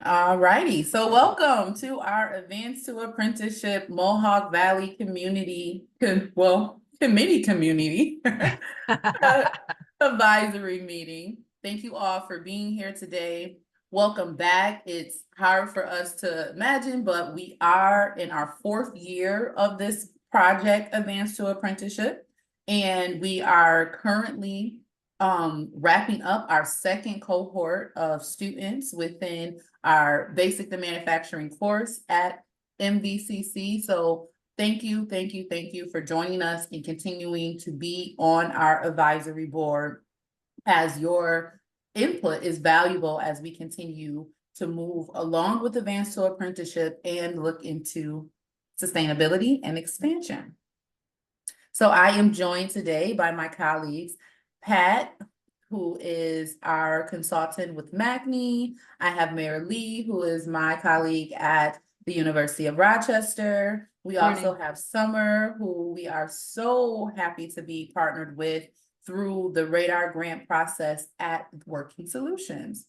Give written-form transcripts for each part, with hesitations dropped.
All righty. So welcome to our Advanced to Apprenticeship Mohawk Valley Committee Community Advisory Meeting. Thank you all for being here today. Welcome back. It's hard for us to imagine, but we are in our fourth year of this project, Advanced to Apprenticeship, and we are currently wrapping up our second cohort of students within our Basic to Manufacturing course at MVCC. So thank you for joining us and continuing to be on our advisory board, as your input is valuable as we continue to move along with Advanced to Apprenticeship and look into sustainability and expansion. So I am joined today by my colleagues, Pat, who is our consultant with MACNY. I have Mary Lee, who is my colleague at the University of Rochester. We also have Summer, who we are so happy to be partnered with through the Radar grant process at Working Solutions.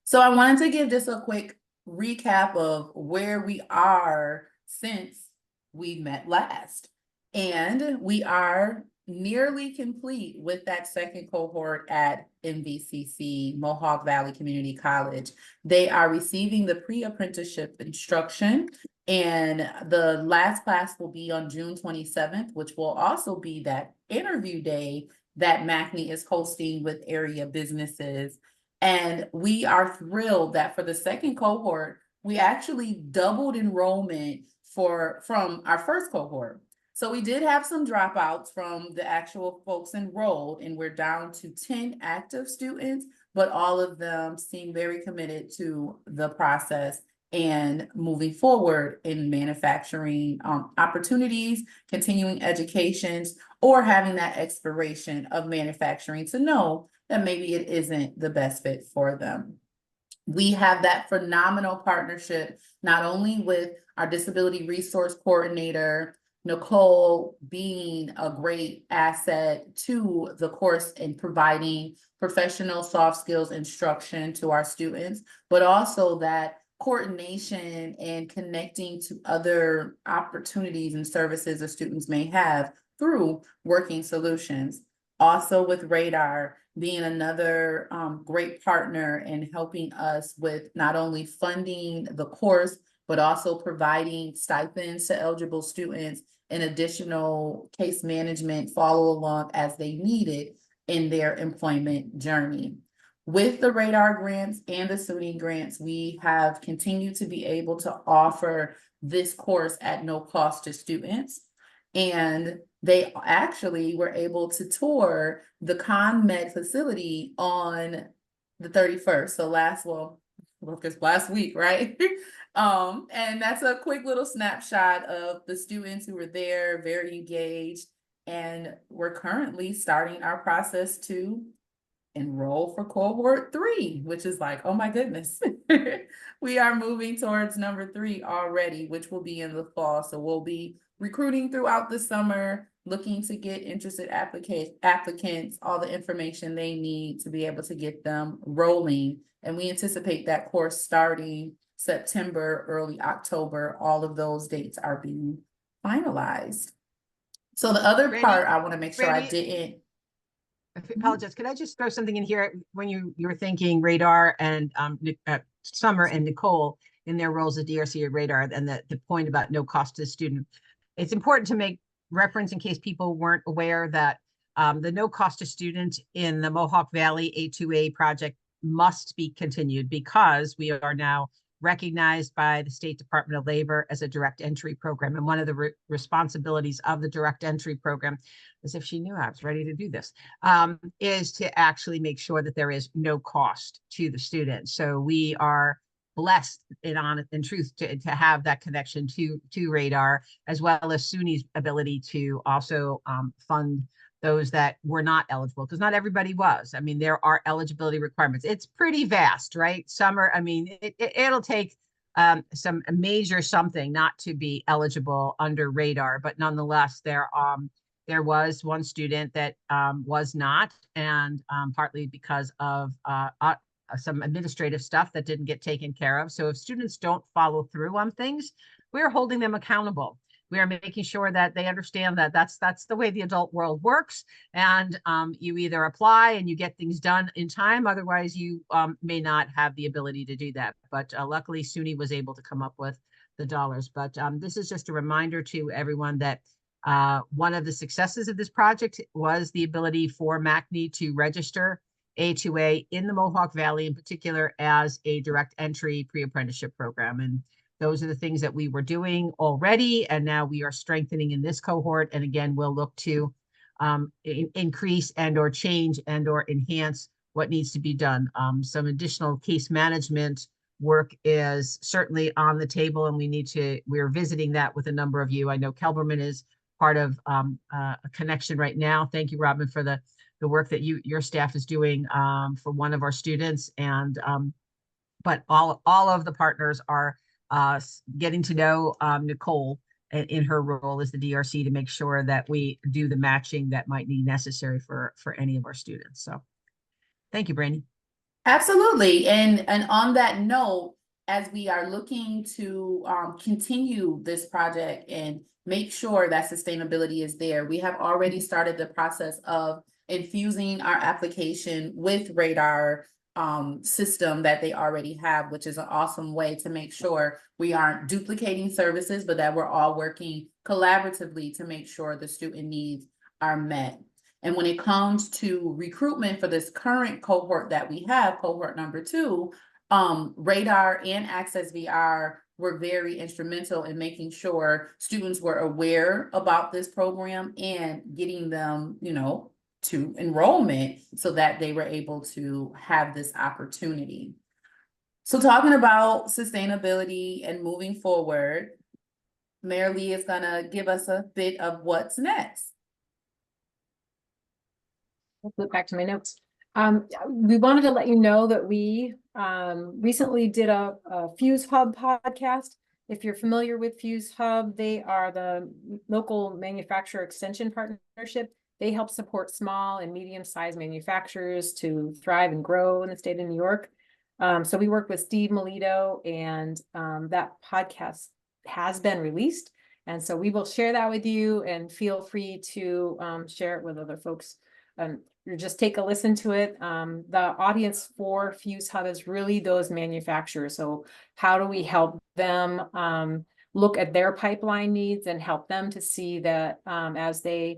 So I wanted to give just a quick recap of where we are since we met last. And we are nearly complete with that second cohort at MVCC, Mohawk Valley Community College. They are receiving the pre-apprenticeship instruction, and the last class will be on June 27th, which will also be that interview day that MACNY is hosting with area businesses. And we are thrilled that for the second cohort, we actually doubled enrollment from our first cohort. So we did have some dropouts from the actual folks enrolled, and we're down to 10 active students, but all of them seem very committed to the process and moving forward in manufacturing opportunities, continuing educations, or having that exploration of manufacturing to know that maybe it isn't the best fit for them. We have that phenomenal partnership, not only with our disability resource coordinator, Nicole, being a great asset to the course and providing professional soft skills instruction to our students, but also that coordination and connecting to other opportunities and services the students may have through Working Solutions. Also with Radar being another great partner in helping us with not only funding the course, but also providing stipends to eligible students and additional case management follow along as they need it in their employment journey. With the Radar grants and the SUNY grants, we have continued to be able to offer this course at no cost to students. And they actually were able to tour the ConMed facility on the 31st. So last week, right? And that's a quick little snapshot of the students who were there, very engaged. And we're currently starting our process to enroll for cohort 3, which is like, oh my goodness. We are moving towards number 3 already, which will be in the fall. So we'll be recruiting throughout the summer, looking to get interested applicants, all the information they need to be able to get them rolling. And we anticipate that course starting September, early October. All of those dates are being finalized. So the other part I want to make sure I didn't. I apologize. Could I just throw something in here? When you were thinking Radar and Summer and Nicole in their roles at DRC or Radar, and the point about no cost to the student, it's important to make reference in case people weren't aware that the no cost to student in the Mohawk Valley A2A project must be continued because we are now recognized by the State Department of Labor as a direct entry program. And one of the responsibilities of the direct entry program, as if she knew I was ready to do this, is to actually make sure that there is no cost to the student. So we are blessed in truth to have that connection to Radar, as well as SUNY's ability to also fund those that were not eligible, because not everybody was. I mean, there are eligibility requirements. It's pretty vast, right? Summer, I mean, it'll take some major something not to be eligible under Radar, but nonetheless, there was one student that was not, and partly because of some administrative stuff that didn't get taken care of. So if students don't follow through on things, we're holding them accountable. We are making sure that they understand that that's the way the adult world works. And you either apply and you get things done in time, otherwise you may not have the ability to do that. But luckily, SUNY was able to come up with the dollars. But this is just a reminder to everyone that one of the successes of this project was the ability for MACNY to register A2A in the Mohawk Valley in particular as a direct entry pre-apprenticeship program. And those are the things that we were doing already, and now we are strengthening in this cohort. And again, we'll look to increase and or change and or enhance what needs to be done. Some additional case management work is certainly on the table, and we're visiting that with a number of you. I know Kelberman is part of a connection right now. Thank you, Robin, for the work that your staff is doing for one of our students. And but all of the partners are getting to know Nicole in her role as the DRC to make sure that we do the matching that might be necessary for any of our students. So thank you, Brandy. Absolutely. And on that note, as we are looking to continue this project and make sure that sustainability is there, we have already started the process of infusing our application with Radar system that they already have, which is an awesome way to make sure we aren't duplicating services, but that we're all working collaboratively to make sure the student needs are met. And when it comes to recruitment for this current cohort that we have, cohort number 2, Radar and Access VR were very instrumental in making sure students were aware about this program and getting them, to enrollment so that they were able to have this opportunity. So talking about sustainability and moving forward, Mayor Lee is gonna give us a bit of what's next. I'll flip back to my notes. We wanted to let you know that we recently did a Fuse Hub podcast. If you're familiar with Fuse Hub, they are the local manufacturer extension partnership. They help support small and medium-sized manufacturers to thrive and grow in the state of New York. So we worked with Steve Melito, and that podcast has been released. And so we will share that with you, and feel free to share it with other folks. You just take a listen to it. The audience for Fuse Hub is really those manufacturers. So how do we help them look at their pipeline needs and help them to see that as they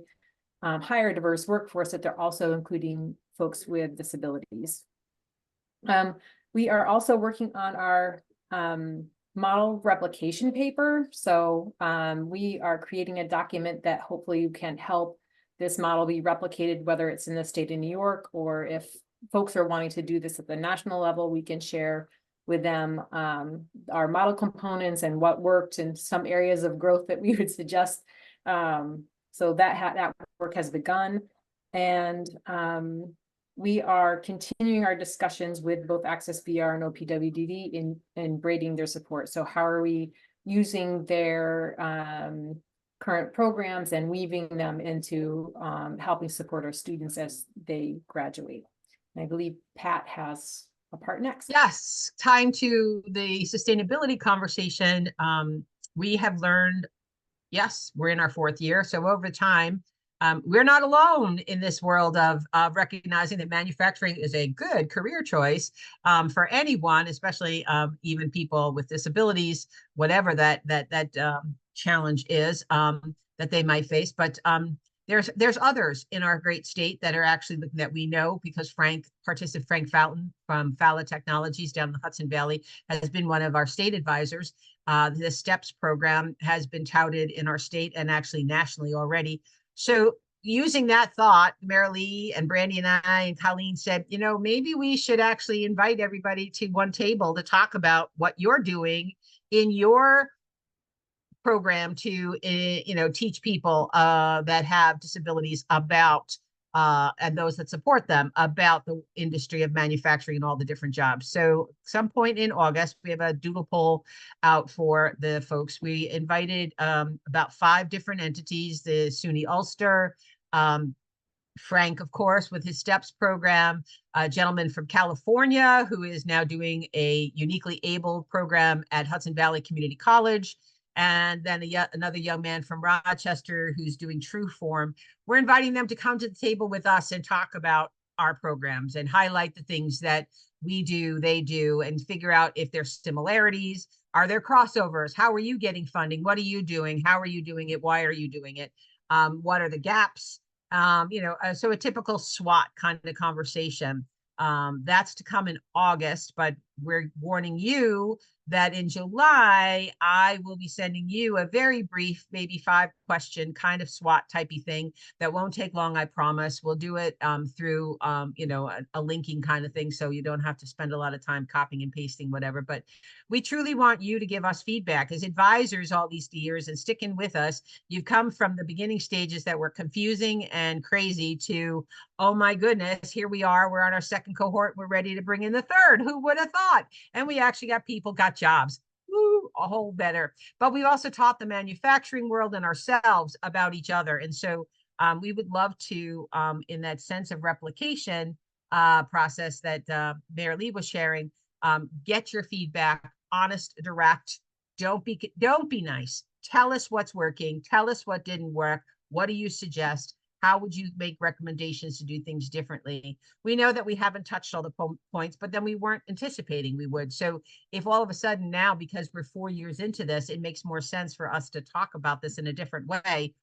hire a diverse workforce, that they're also including folks with disabilities. We are also working on our model replication paper. So we are creating a document that hopefully can help this model be replicated, whether it's in the state of New York, or if folks are wanting to do this at the national level, we can share with them our model components and what worked and some areas of growth that we would suggest. So that work has begun, and we are continuing our discussions with both Access VR and OPWDD in braiding their support. So how are we using their current programs and weaving them into helping support our students as they graduate. And I believe Pat has a part next. Yes, time to the sustainability conversation. We have learned, yes, we're in our 4th year. So over time, we're not alone in this world of recognizing that manufacturing is a good career choice for anyone, especially even people with disabilities, whatever that challenge is that they might face. But there's others in our great state that are actually looking, that we know, because Frank Fountain from Fala Technologies down in the Hudson Valley has been one of our state advisors. The STEPS program has been touted in our state and actually nationally already. So using that thought, Mary Lee and Brandy and I and Colleen said, maybe we should actually invite everybody to one table to talk about what you're doing in your program to, teach people that have disabilities about, and those that support them, about the industry of manufacturing and all the different jobs. So some point in August, we have a doodle poll out for the folks. We invited about 5 different entities, the SUNY Ulster, Frank, of course, with his STEPS program, a gentleman from California who is now doing a uniquely abled program at Hudson Valley Community College, and then another young man from Rochester who's doing True Form. We're inviting them to come to the table with us and talk about our programs and highlight the things that we do, they do, and figure out if there's similarities. Are there crossovers? How are you getting funding? What are you doing? How are you doing it? Why are you doing it? What are the gaps? So a typical SWOT kind of conversation. That's to come in August, but we're warning you that in July, I will be sending you a very brief, maybe 5-question kind of SWOT typey thing that won't take long, I promise. We'll do it through, a linking kind of thing, so you don't have to spend a lot of time copying and pasting, whatever. But we truly want you to give us feedback as advisors all these years and sticking with us. You've come from the beginning stages that were confusing and crazy to, oh my goodness, here we are. We're on our second cohort. We're ready to bring in the third. Who would have thought? And we actually got people got jobs. Woo, a whole better. But we've also taught the manufacturing world and ourselves about each other. And so we would love to, in that sense of replication process that Mayor Lee was sharing, get your feedback, honest, direct. Don't be nice. Tell us what's working. Tell us what didn't work. What do you suggest? How would you make recommendations to do things differently? We know that we haven't touched all the points, but then we weren't anticipating we would. So if all of a sudden now, because we're 4 years into this, it makes more sense for us to talk about this in a different way,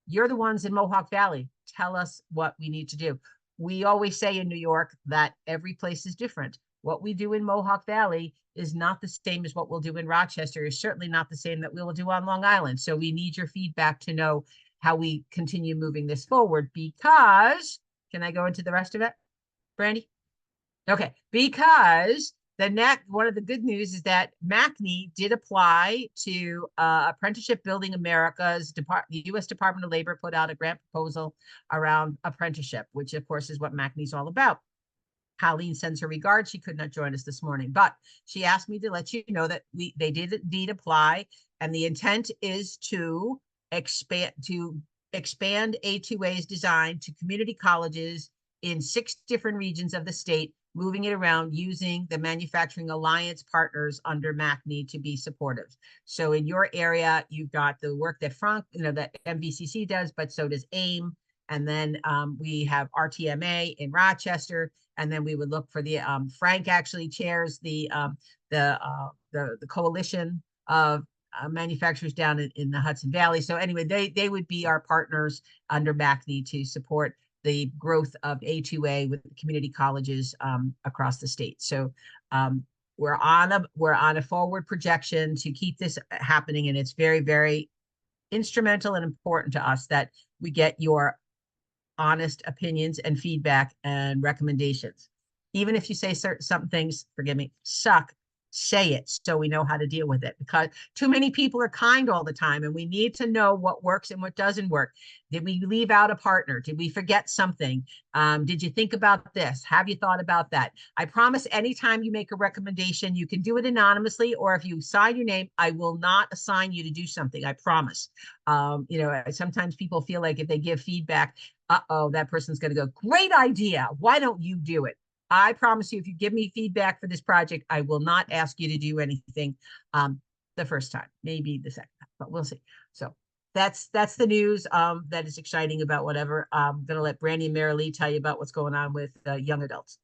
you're the ones in Mohawk Valley. Tell us what we need to do. We always say in New York that every place is different. What we do in Mohawk Valley is not the same as what we'll do in Rochester. Is certainly not the same that we will do on Long Island. So we need your feedback to know how we continue moving this forward, because, can I go into the rest of it, Brandy? Okay, because one of the good news is that MACNY did apply to Apprenticeship Building America's the U.S. Department of Labor put out a grant proposal around apprenticeship, which of course is what MACNY is all about. Colleen sends her regards. She could not join us this morning, but she asked me to let you know that they did indeed apply, and the intent is to expand A2A's design to community colleges in 6 different regions of the state, moving it around using the Manufacturing Alliance partners under MACNY to be supportive. So in your area, you've got the work that that MVCC does, but so does AIM. And then we have RTMA in Rochester, and then we would look for the Frank actually chairs the coalition of manufacturers down in the Hudson Valley. So anyway, they would be our partners under MACNY to support the growth of A2A with community colleges across the state. So we're on a forward projection to keep this happening, and it's very, very instrumental and important to us that we get your honest opinions and feedback and recommendations. Even if you say some things, forgive me, suck, say it so we know how to deal with it, because too many people are kind all the time, and we need to know what works and what doesn't work. Did we leave out a partner? Did we forget something? Did you think about this? Have you thought about that? I promise anytime you make a recommendation, you can do it anonymously, or if you sign your name, I will not assign you to do something. I promise. Sometimes people feel like if they give feedback, that person's going to go, great idea. Why don't you do it? I promise you, if you give me feedback for this project, I will not ask you to do anything the first time, maybe the second time, but we'll see. So that's the news that is exciting about whatever. I'm going to let Brandy and Mary Lee tell you about what's going on with young adults.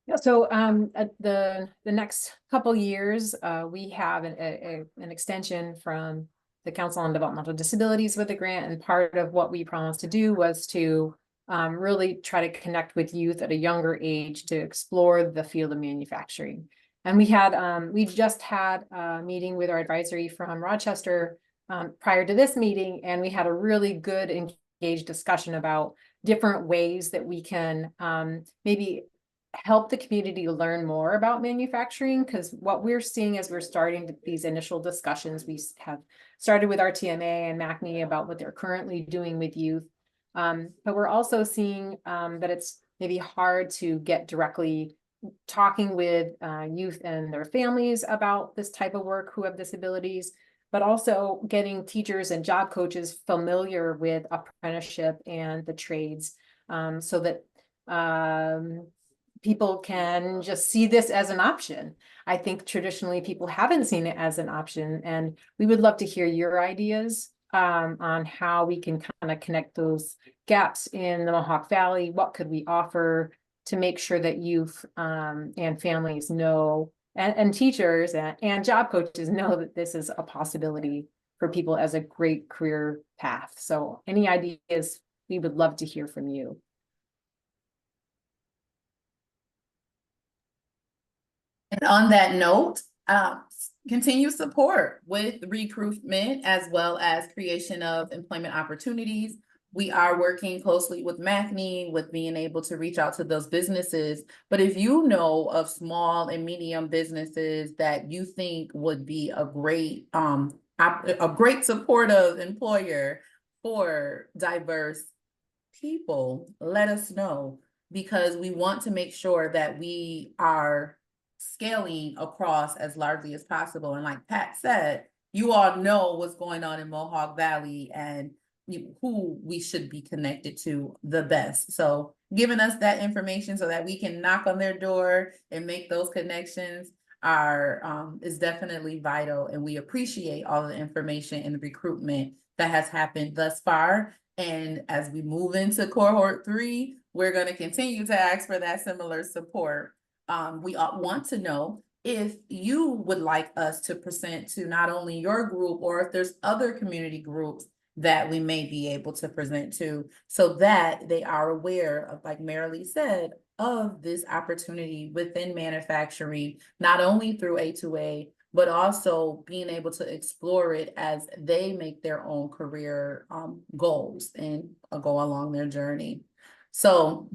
Yeah, so at the next couple years, we have an extension from the Council on Developmental Disabilities with the grant, and part of what we promised to do was to really try to connect with youth at a younger age to explore the field of manufacturing. And we just had a meeting with our advisory from Rochester prior to this meeting, and we had a really good engaged discussion about different ways that we can maybe help the community learn more about manufacturing, because what we're seeing as we're starting these initial discussions, we have started with RTMA and MACNY about what they're currently doing with youth. But we're also seeing that it's maybe hard to get directly talking with youth and their families about this type of work who have disabilities. but also getting teachers and job coaches familiar with apprenticeship and the trades, so that people can just see this as an option. I think traditionally people haven't seen it as an option, and we would love to hear your ideas on how we can kind of connect those gaps in the Mohawk Valley. What could we offer to make sure that youth and families know, and teachers and job coaches know that this is a possibility for people as a great career path. So any ideas, we would love to hear from you. And on that note, continue support with recruitment as well as creation of employment opportunities. We are working closely with MACNY with being able to reach out to those businesses. But if you know of small and medium businesses that you think would be a great supportive employer for diverse people, let us know, because we want to make sure that we are scaling across as largely as possible. And like Pat said, you all know what's going on in Mohawk Valley and who we should be connected to the best. So giving us that information so that we can knock on their door and make those connections is definitely vital. And we appreciate all the information and the recruitment that has happened thus far. And as we move into cohort 3, we're going to continue to ask for that similar support. We want to know if you would like us to present to not only your group, or if there's other community groups that we may be able to present to, so that they are aware of, like Marilee said, of this opportunity within manufacturing, not only through A2A, but also being able to explore it as they make their own career goals and go along their journey. So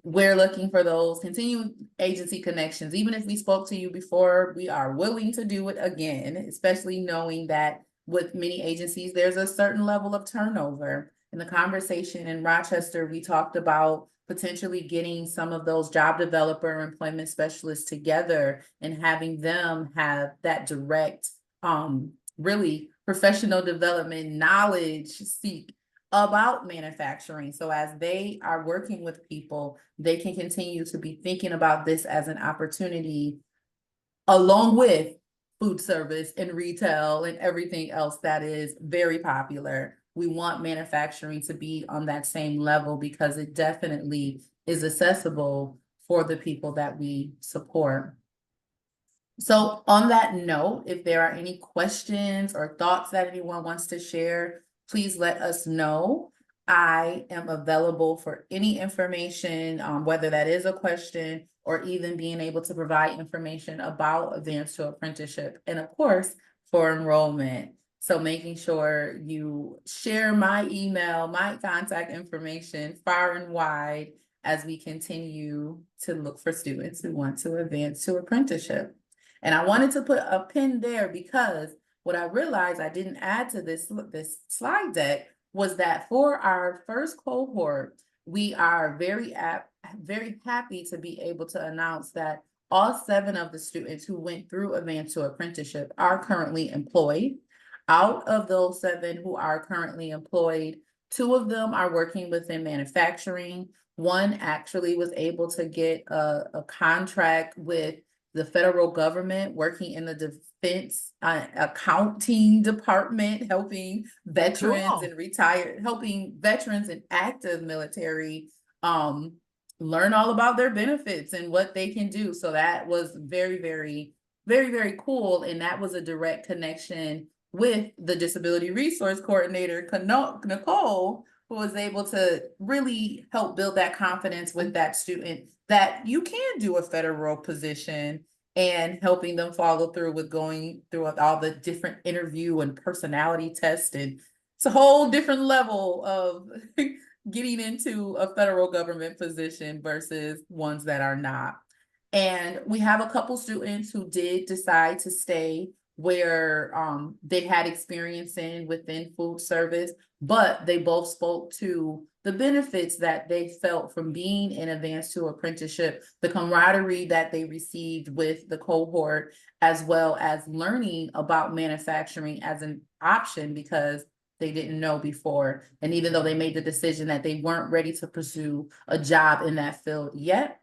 we're looking for those continued agency connections. Even if we spoke to you before, we are willing to do it again, especially knowing that with many agencies, there's a certain level of turnover. In the conversation in Rochester, we talked about potentially getting some of those job developer employment specialists together and having them have that direct, really professional development knowledge seek about manufacturing. So as they are working with people, they can continue to be thinking about this as an opportunity along with food service and retail and everything else that is very popular. We want manufacturing to be on that same level because it definitely is accessible for the people that we support. So on that note, if there are any questions or thoughts that anyone wants to share, please let us know. I am available for any information, whether that is a question or even being able to provide information about advanced to apprenticeship, and of course, for enrollment. So making sure you share my email, my contact information far and wide as we continue to look for students who want to advance to apprenticeship. And I wanted to put a pin there because what I realized I didn't add to this slide deck was that for our first cohort, we are very happy to be able to announce that all 7 of the students who went through advanced to apprenticeship are currently employed. Out of those 7 who are currently employed, 2 of them are working within manufacturing. One actually was able to get a contract with the federal government, working in the defense accounting department, helping veterans and helping veterans and active military learn all about their benefits and what they can do. So that was very, very, very, very cool. And that was a direct connection with the disability resource coordinator, Nicole, who was able to really help build that confidence with that student that you can do a federal position, and helping them follow through with going through all the different interview and personality tests. And it's a whole different level of getting into a federal government position versus ones that are not. And we have a couple students who did decide to stay where they had experience within food service, but they both spoke to the benefits that they felt from being in advanced to apprenticeship, the camaraderie that they received with the cohort, as well as learning about manufacturing as an option because they didn't know before. And even though they made the decision that they weren't ready to pursue a job in that field yet,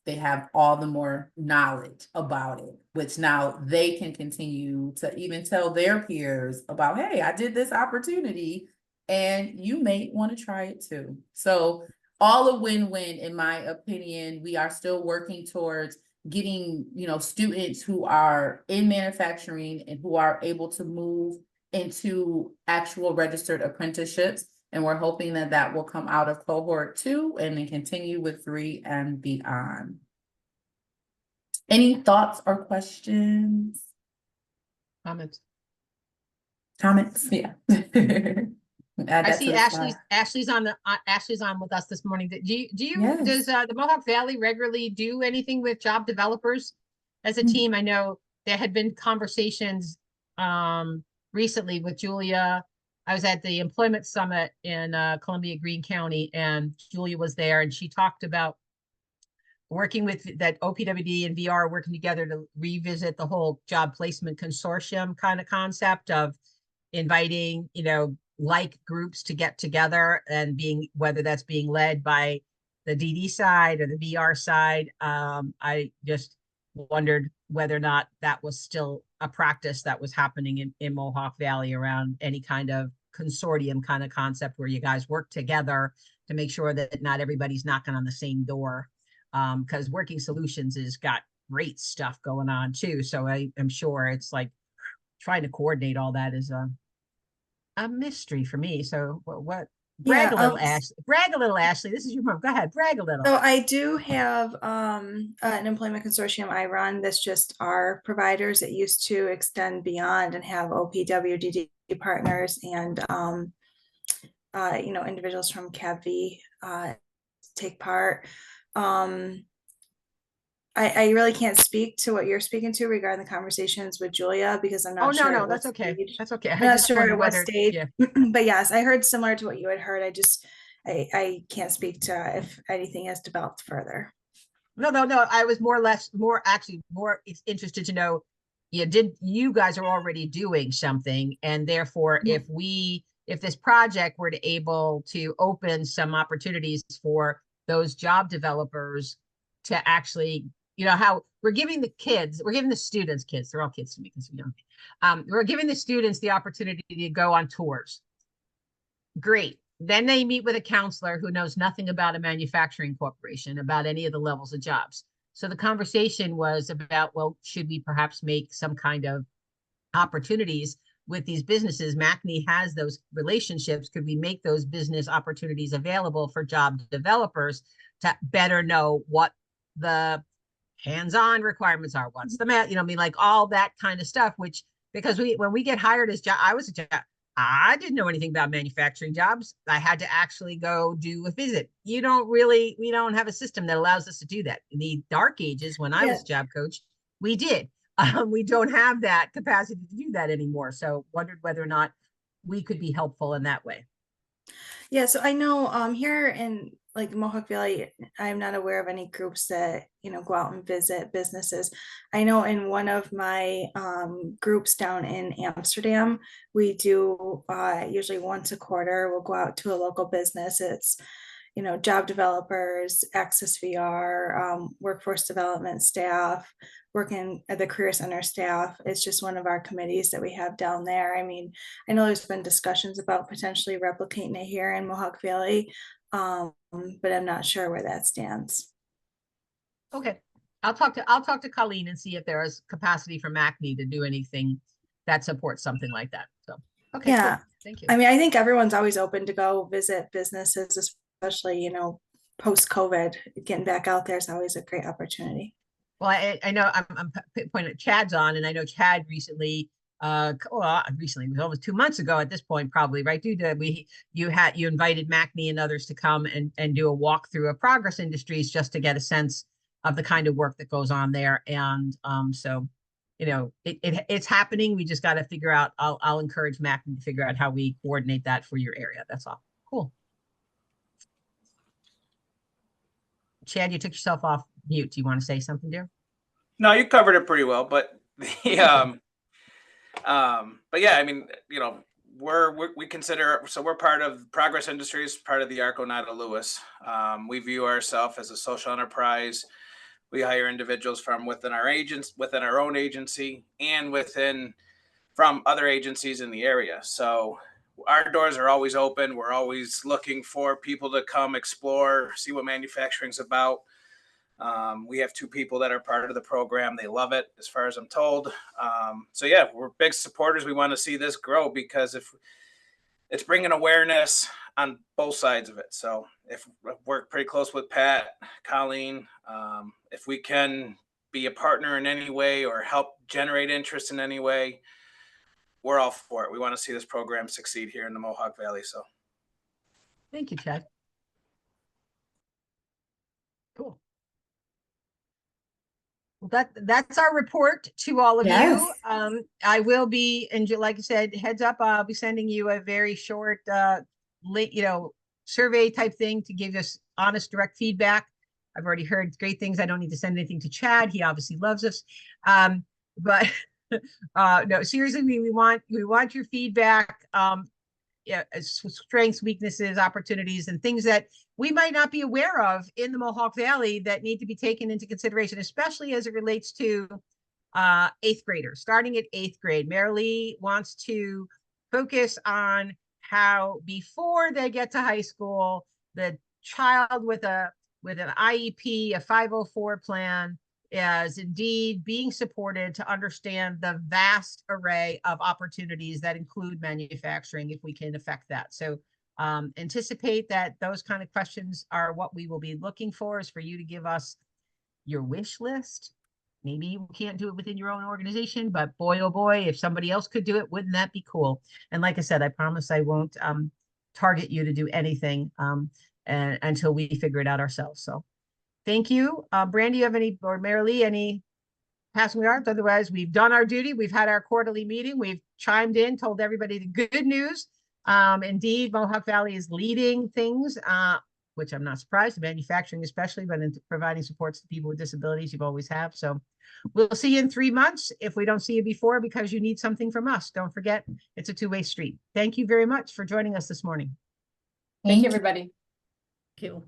they have all the more knowledge about it, which now they can continue to even tell their peers about, hey, I did this opportunity and you may want to try it too. So all a win-win, in my opinion. We are still working towards getting, students who are in manufacturing and who are able to move into actual registered apprenticeships. And we're hoping that that will come out of cohort 2 and then continue with 3 and beyond. Any thoughts or questions? Comments. Comments? Yeah. I see Ashley's on with us this morning. Yes. Does the Mohawk Valley regularly do anything with job developers as a team? I know there had been conversations recently with Julia. I was at the employment summit in Columbia Greene County, and Julia was there, and she talked about working with that OPWD and VR working together to revisit the whole job placement consortium kind of concept of inviting, like groups to get together and whether that's being led by the DD side or the VR side. I just wondered whether or not that was still a practice that was happening in Mohawk Valley around any kind of consortium kind of concept where you guys work together to make sure that not everybody's knocking on the same door. Because Working Solutions has got great stuff going on too. So I am sure it's like trying to coordinate all that is a mystery for me. So what brag a little, Ashley. This is your mom. Go ahead, brag a little. So I do have an employment consortium I run that's just our providers. It used to extend beyond and have OPWDD partners and individuals from CABV take part. I really can't speak to what you're speaking to regarding the conversations with Julia because I'm not sure. No, that's okay. That's okay. I'm not sure at what stage. Yeah. But yes, I heard similar to what you had heard. I can't speak to if anything has developed further. No. I was more interested to know, you guys are already doing something, and therefore if this project were to able to open some opportunities for those job developers to actually, how we're giving the students, they're all kids to me because we're giving the students the opportunity to go on tours. Great. Then they meet with a counselor who knows nothing about a manufacturing corporation, about any of the levels of jobs. So the conversation was about, well, should we perhaps make some kind of opportunities with these businesses? MACNY has those relationships. Could we make those business opportunities available for job developers to better know what the hands-on requirements are? What's the math? Like all that kind of stuff, which, because when we get hired as I didn't know anything about manufacturing jobs. I had to actually go do a visit. We don't have a system that allows us to do that. In the dark ages, when I was job coach, we did. We don't have that capacity to do that anymore. So wondered whether or not we could be helpful in that way. Yeah, so I know here in like Mohawk Valley, I'm not aware of any groups that, go out and visit businesses. I know in one of my groups down in Amsterdam, we do usually once a quarter, we'll go out to a local business. It's, job developers, Access VR, workforce development staff, working at the Career Center staff. It's just one of our committees that we have down there. I mean, I know there's been discussions about potentially replicating it here in Mohawk Valley, but I'm not sure where that stands. Okay, I'll talk to Colleen and see if there is capacity for MACNY to do anything that supports something like that. So, okay, yeah, cool. Thank you. I mean, I think everyone's always open to go visit businesses, especially, post-COVID. Getting back out there is always a great opportunity. Well, I know I'm pointing at Chad's on, and I know Chad recently, it was almost 2 months ago at this point, probably, right? You invited MACNY and others to come and do a walkthrough of Progress Industries just to get a sense of the kind of work that goes on there. And so, it's happening. We just got to figure out, I'll encourage MACNY to figure out how we coordinate that for your area. That's all. Cool. Chad, you took yourself off mute. Do you want to say something, dear? No, you covered it pretty well, but the but yeah, I mean, you know, we consider, so we're part of Progress Industries, part of the Arconada Lewis. We view ourselves as a social enterprise. We hire individuals from within our agents, within our own agency, and from other agencies in the area. So our doors are always open. We're always looking for people to come explore, see what manufacturing's about. We have 2 people that are part of the program. They love it, as far as I'm told. So yeah, we're big supporters. We want to see this grow because if it's bringing awareness on both sides of it. So if we work pretty close with Pat, Colleen, if we can be a partner in any way or help generate interest in any way, we're all for it. We want to see this program succeed here in the Mohawk Valley. So Thank you, Chad. Cool. Well, that's our report to all of Yes. you. I will be, and like I said, heads up, I'll be sending you a very short, survey type thing to give us honest, direct feedback. I've already heard great things. I don't need to send anything to Chad. He obviously loves us. But no, seriously, we want your feedback. Yeah, strengths, weaknesses, opportunities, and things that we might not be aware of in the Mohawk Valley that need to be taken into consideration, especially as it relates to 8th graders, starting at 8th grade. Marilee wants to focus on how before they get to high school, the child with an IEP, a 504 plan, is indeed being supported to understand the vast array of opportunities that include manufacturing if we can affect that. So anticipate that those kind of questions are what we will be looking for, is for you to give us your wish list. Maybe you can't do it within your own organization, but boy, oh boy, if somebody else could do it, wouldn't that be cool? And like I said, I promise I won't target you to do anything until we figure it out ourselves. So thank you. Brandy, you have any, or Marilee, any passing remarks? Otherwise, we've done our duty. We've had our quarterly meeting. We've chimed in, told everybody the good news. Indeed, Mohawk Valley is leading things, which I'm not surprised, manufacturing especially, but in providing supports to people with disabilities, you've always have. So we'll see you in 3 months if we don't see you before because you need something from us. Don't forget, it's a 2-way street. Thank you very much for joining us this morning. Thank you, everybody. Thank you.